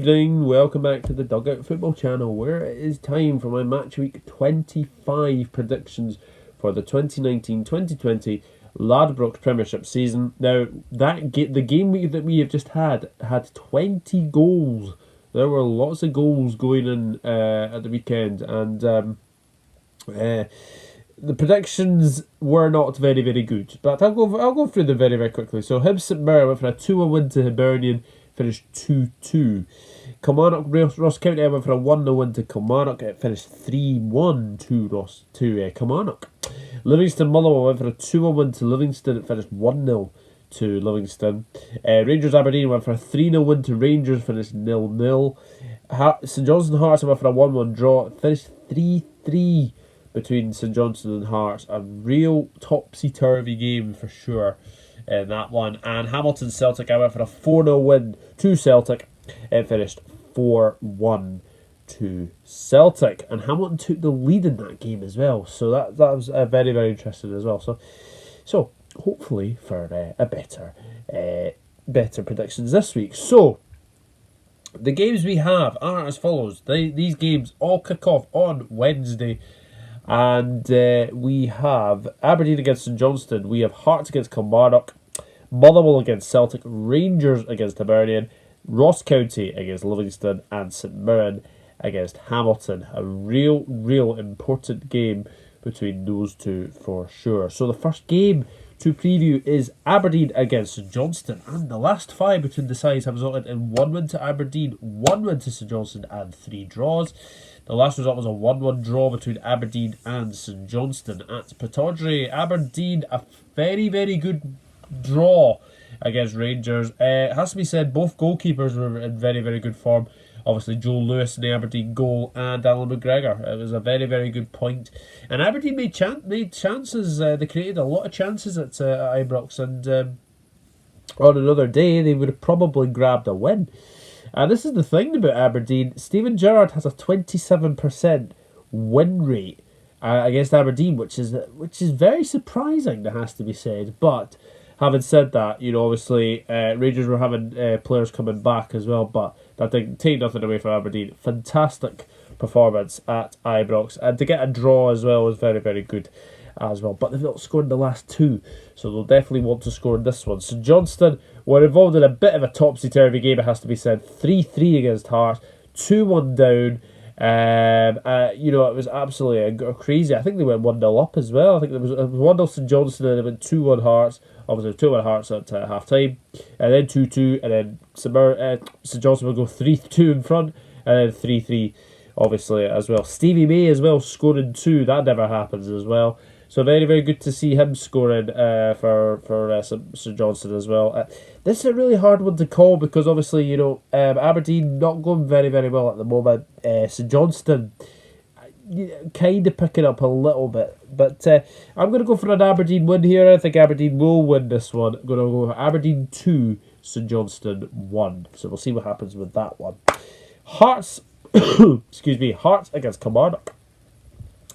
evening, welcome back to the Dugout Football Channel, where it is time for my Matchweek 25 predictions for the 2019-2020 Ladbrokes Premiership season. Now, the game week that we have just had 20 goals. There were lots of goals going in at the weekend, and the predictions were not very, very good. But I'll go through them very, very quickly. So Hibs St Mirren went for a 2-1 win to Hibernian, finished 2-2. Kilmarnock Ross County went for a 1-0 win to Kilmarnock. It finished 3-1 to Kilmarnock. Livingston Motherwell went for a 2-1 win to Livingston. It finished 1-0 to Livingston. Rangers Aberdeen went for a 3-0 win to Rangers. Finished 0-0. St Johnstone Hearts went for a 1-1 draw. It finished 3-3 between St Johnstone and Hearts. A real topsy-turvy game for sure in that one. And Hamilton Celtic, I went for a 4-0 win to Celtic. It finished 4-1 to Celtic, and Hamilton took the lead in that game as well. So that was very, very interesting as well. So hopefully for a better predictions this week. So the games we have are as follows. These games all kick off on Wednesday. And we have Aberdeen against St Johnstone. We have Hearts against Kilmarnock, Motherwell against Celtic, Rangers against Hibernian, Ross County against Livingston, and St Mirren against Hamilton. A real important game between those two for sure. So the first game to preview is Aberdeen against St Johnstone, and the last 5 between the sides have resulted in 1 win to Aberdeen, 1 win to St Johnstone, and 3 draws. The last result was a 1-1 draw between Aberdeen and St Johnstone at Pittodrie. Aberdeen, a very, very good draw against Rangers. It has to be said, both goalkeepers were in very, very good form. Obviously, Joel Lewis in the Aberdeen goal and Alan McGregor. It was a very, very good point. And Aberdeen made chances. They created a lot of chances at Ibrox. And on another day, they would have probably grabbed a win. And this is the thing about Aberdeen. Steven Gerrard has a 27% win rate against Aberdeen, which is very surprising, that has to be said. But having said that, obviously Rangers were having players coming back as well, but that didn't take nothing away from Aberdeen. Fantastic performance at Ibrox, and to get a draw as well was very, very good as well. But they've not scored in the last 2, so they'll definitely want to score in this one. St Johnstone were involved in a bit of a topsy-turvy game, it has to be said. 3-3 against Hearts, 2-1 down. It was absolutely crazy. I think they went 1-0 up as well. I think it was 1-0 St Johnstone, and it went 2-1 Hearts. Obviously 2-1 Hearts at half time, and then 2-2, and then St Johnstone will go 3-2 in front, and then 3-3 obviously as well. Stevie May as well scoring 2. That never happens as well. So very, very good to see him scoring for St Johnstone as well. This is a really hard one to call because obviously Aberdeen not going very, very well at the moment. St Johnstone kind of picking up a little bit, but I'm going to go for an Aberdeen win here. I think Aberdeen will win this one. I'm going to go for Aberdeen 2, St Johnstone 1. So we'll see what happens with that one. Hearts, Hearts against Kilmarnock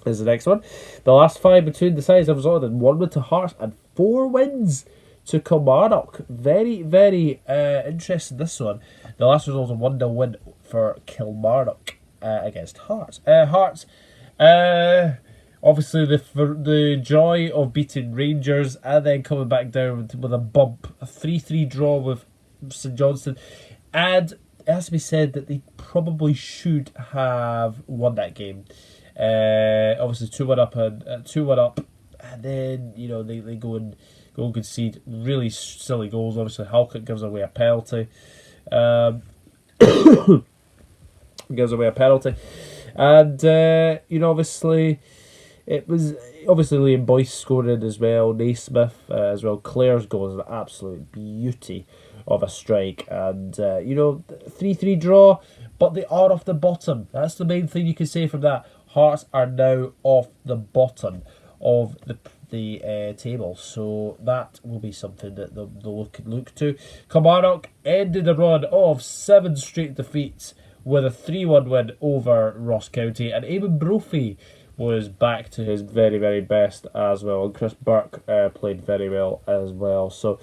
is the next one. The last 5 between the sides have resulted in 1 win to Hearts and 4 wins to Kilmarnock. Very, very interesting, this one. The last result was a 1-0 win for Kilmarnock against Hearts. Hearts, obviously the joy of beating Rangers and then coming back down with a bump. A 3-3 draw with St Johnstone. And it has to be said that they probably should have won that game. Obviously 2-1 up, and then they go and concede really silly goals. Obviously Halkett gives away a penalty, and obviously it was Liam Boyce scoring as well, Naismith as well. Clare's goal is an absolute beauty of a strike, and 3-3 draw, but they are off the bottom. That's the main thing you can say from that. Hearts are now off the bottom of the table, so that will be something that they'll look to. Kilmarnock ended a run of 7 straight defeats with a 3-1 win over Ross County, and Eamon Brophy was back to his very, very best as well, and Chris Burke played very well as well. So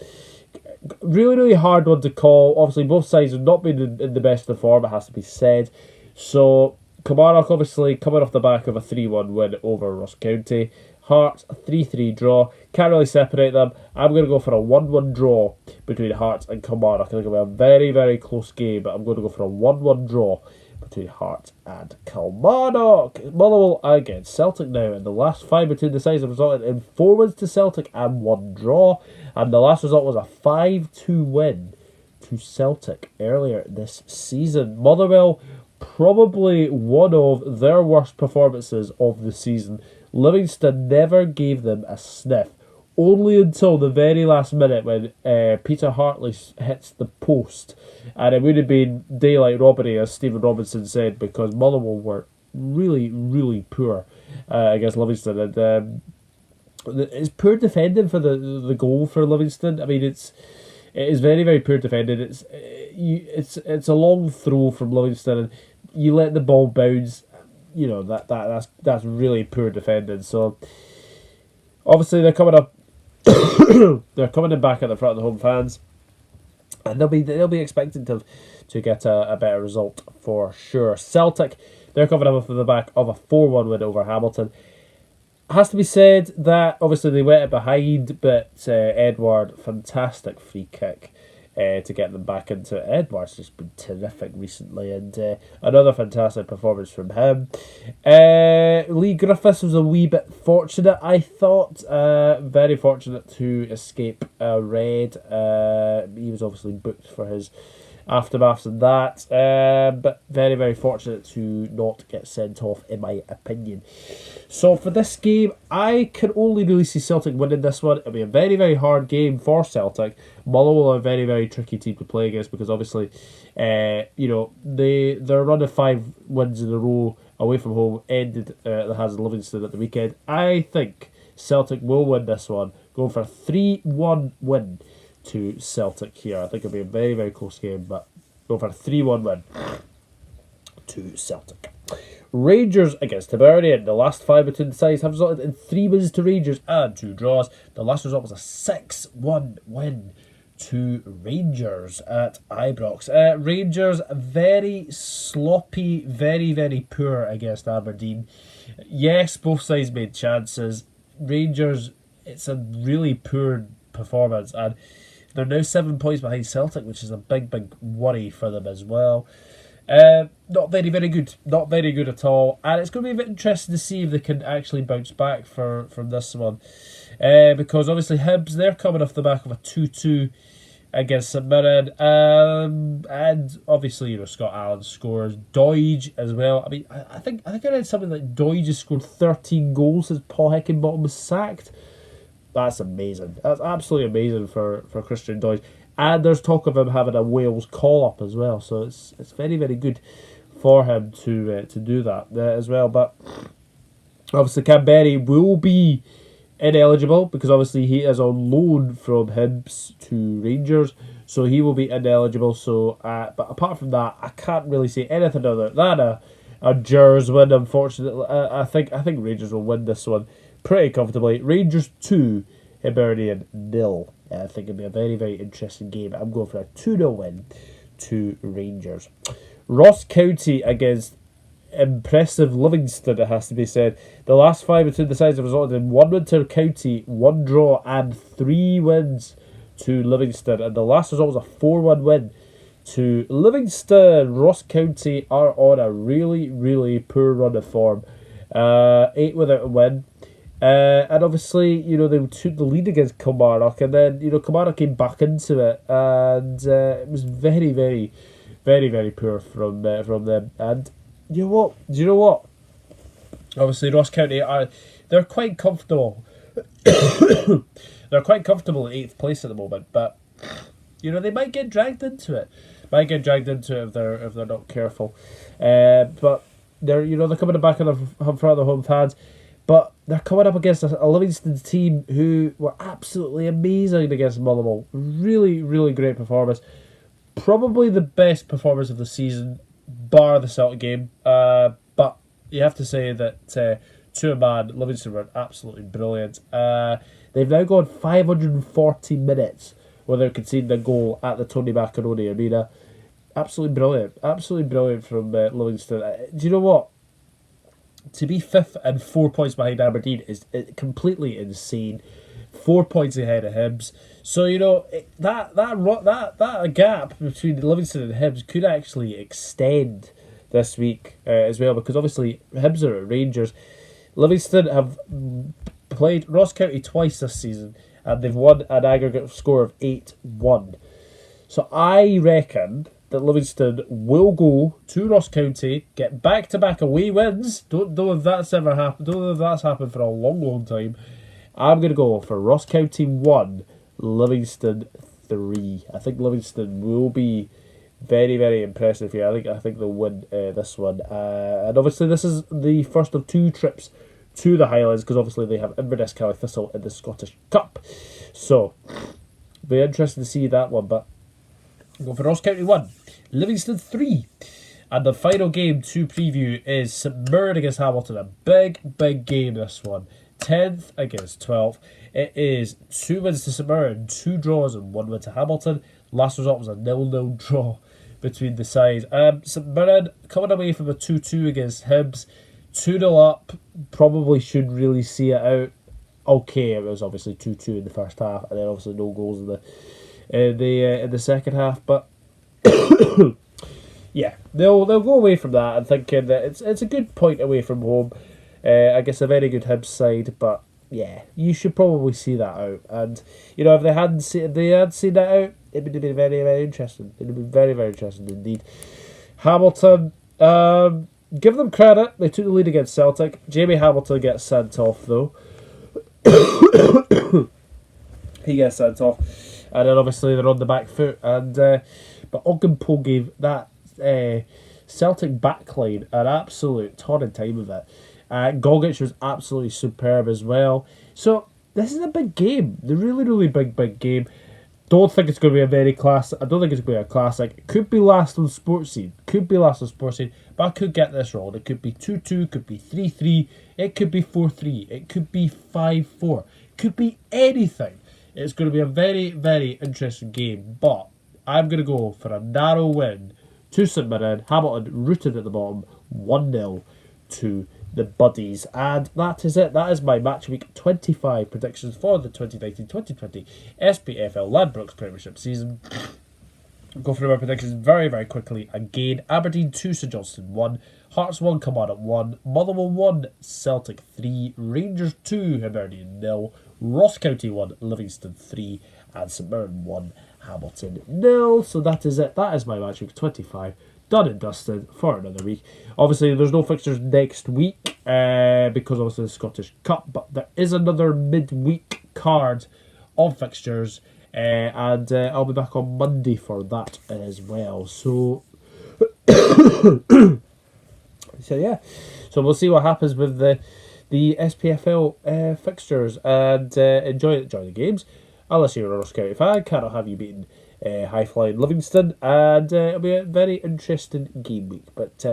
Really, really hard one to call. Obviously, both sides have not been in the best of form, it has to be said. So, Kilmarnock obviously coming off the back of a 3-1 win over Ross County. Hearts, a 3-3 draw. Can't really separate them. I'm going to go for a 1-1 draw between Hearts and Kilmarnock. I think it'll be a very, very close game, but I'm going to go for a 1-1 draw between Hearts and Kilmarnock. Motherwell against Celtic now, and the last 5 between the sides have resulted in 4 wins to Celtic and 1 draw, and the last result was a 5-2 win to Celtic earlier this season. Motherwell, probably one of their worst performances of the season. Livingston never gave them a sniff, only until the very last minute when Peter Hartley hits the post. And it would have been daylight robbery, as Stephen Robinson said, because Motherwell were really, really poor against Livingston. And it's poor defending for the goal for Livingston. I mean, it is very, very poor defending. It's a long throw from Livingston, and you let the ball bounce. You know, that's really poor defending. So obviously they're coming up. They're coming in back at the front of the home fans, and they'll be expecting to get a better result for sure. Celtic, they're coming up from the back of a 4-1 win over Hamilton. It has to be said that obviously they went behind, but Edward, fantastic free kick to get them back into it. Edward's just been terrific recently, and another fantastic performance from him. Lee Griffiths was a wee bit fortunate, I thought. Very fortunate to escape a red. He was obviously booked for his aftermaths and that, but very, very fortunate to not get sent off, in my opinion. So for this game, I can only really see Celtic winning this one. It'll be a very, very hard game for Celtic. Motherwell are a very, very tricky team to play against, because obviously, their run of 5 wins in a row away from home ended at the hands of Livingston at the weekend. I think Celtic will win this one, going for a 3-1 win to Celtic here. I think it'll be a very, very close game, but go for a 3-1 win to Celtic. Rangers against Hibernian. The last 5 between the sides have resulted in 3 wins to Rangers and 2 draws. The last result was a 6-1 win to Rangers at Ibrox. Rangers very sloppy, very, very poor against Aberdeen. Yes, both sides made chances. Rangers, it's a really poor performance, and they're now 7 points behind Celtic, which is a big, big worry for them as well. Not very, very good. Not very good at all. And it's going to be a bit interesting to see if they can actually bounce back from this one. Because obviously Hibs, they're coming off the back of a 2-2 against St Mirren. And obviously, Scott Allen scores. Doige as well. I mean, I think I read something like Doige has scored 13 goals since Paul Heckingbottom was sacked. That's amazing. That's absolutely amazing for Christian Doige. And there's talk of him having a Wales call-up as well. So it's very, very good for him to do that as well. But obviously Canberra will be ineligible, because obviously he is on loan from Hibs to Rangers. So he will be ineligible. So, but apart from that, I can't really say anything other than a Gers win, unfortunately. I think Rangers will win this one pretty comfortably. Rangers 2, Hibernian 0. I think it'll be a very, very interesting game. I'm going for a 2-0 win to Rangers. Ross County against impressive Livingston, it has to be said. The last 5 between the sides have resulted in 1 win to County, 1 draw, and 3 wins to Livingston. And the last result was a 4-1 win to Livingston. Ross County are on a really, really poor run of form. 8 without a win. And obviously, they took the lead against Kilmarnock, and then, Kilmarnock came back into it, and it was very, very, very, very poor from them. And do you know what? Obviously, Ross County they're quite comfortable. They're quite comfortable in 8th place at the moment, but they might get dragged into it. If they're not careful. But they're coming back in front of the home fans. But they're coming up against a Livingston team who were absolutely amazing against Motherwell. Really, really great performance. Probably the best performance of the season, bar the Celtic game. But you have to say that to a man, Livingston were absolutely brilliant. They've now gone 540 minutes without conceding a goal at the Tony Macaroni Arena. Absolutely brilliant from Livingston. Do you know what? To be 5th and 4 points behind Aberdeen is completely insane. 4 points ahead of Hibs. So that gap between Livingston and Hibs could actually extend this week as well, because obviously Hibs are at Rangers. Livingston have played Ross County twice this season, and they've won an aggregate score of 8-1. So I reckon that Livingston will go to Ross County, get back-to-back away wins. Don't know if that's ever happened. Don't know if that's happened for a long time. I'm going to go for Ross County 1, Livingston 3. I think Livingston will be very, very impressive here. I think they'll win this one. And obviously this is the first of 2 trips to the Highlands, because obviously they have Inverness Cally Thistle in the Scottish Cup. So, be interesting to see that one. But go for Ross County 1, Livingston 3. And the final game to preview is St Mirren against Hamilton. A big game, this one. 10th against 12th. It is 2 wins to St Mirren, 2 draws and 1 win to Hamilton. Last result was a 0-0 draw between the sides. St Mirren coming away from a 2-2 against Hibs. 2-0 up. Probably should really see it out. Okay, it was obviously 2-2 in the first half, and then obviously no goals in the second half. But yeah, they'll go away from that and thinking that it's a good point away from home. I guess a very good Hibs side, but yeah, you should probably see that out. And you know, if they had seen that out, it would have been very, very interesting. It would have been very, very interesting indeed. Hamilton, give them credit. They took the lead against Celtic. Jamie Hamilton gets sent off though. He gets sent off, and then obviously they're on the back foot. And but Ogdenpo gave that Celtic backline an absolute torrid time of it. Gogic was absolutely superb as well. So this is a big game. The really big game. Don't think it's going to be a very classic. I don't think it's going to be a classic. It could be last on Sports Scene. But I could get this wrong. It could be 2-2. It could be 3-3. It could be 4-3. It could be 5-4. It could be anything. It's going to be a very, very interesting game. But I'm going to go for a narrow win to St Mirren. Hamilton rooted at the bottom. 1-0 to the Buddies. And that is it. That is my Matchweek 25 predictions for the 2019-2020 SPFL Ladbrokes Premiership season. I'll go through my predictions very, very quickly. Again, Aberdeen 2, St Johnstone 1, Hearts 1, Kilmarnock 1, Motherwell 1, Celtic 3, Rangers 2, Hibernian 0, Ross County 1, Livingston 3, and St Mirren 1, Hamilton 0. So that is it. That is my Matchweek 25. Done and dusted for another week. Obviously, there's no fixtures next week because obviously the Scottish Cup, but there is another midweek card of fixtures, and I'll be back on Monday for that as well. So, yeah, so we'll see what happens with the SPFL fixtures, and enjoy the games. Unless you're a Ross County fan, cannot have you beaten high-flying Livingston, and it'll be a very interesting game week. But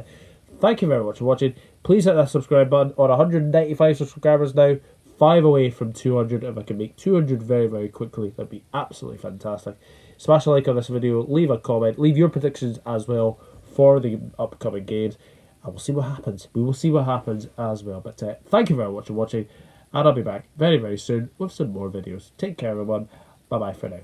thank you very much for watching. Please hit that subscribe button. On 195 subscribers now, 5 away from 200. If I can make 200 very, very quickly, that'd be absolutely fantastic. Smash a like on this video, leave a comment, leave your predictions as well for the upcoming games, and we'll see what happens. We will see what happens as well. But thank you very much for watching, and I'll be back very, very soon with some more videos. Take care, everyone. Bye-bye for now.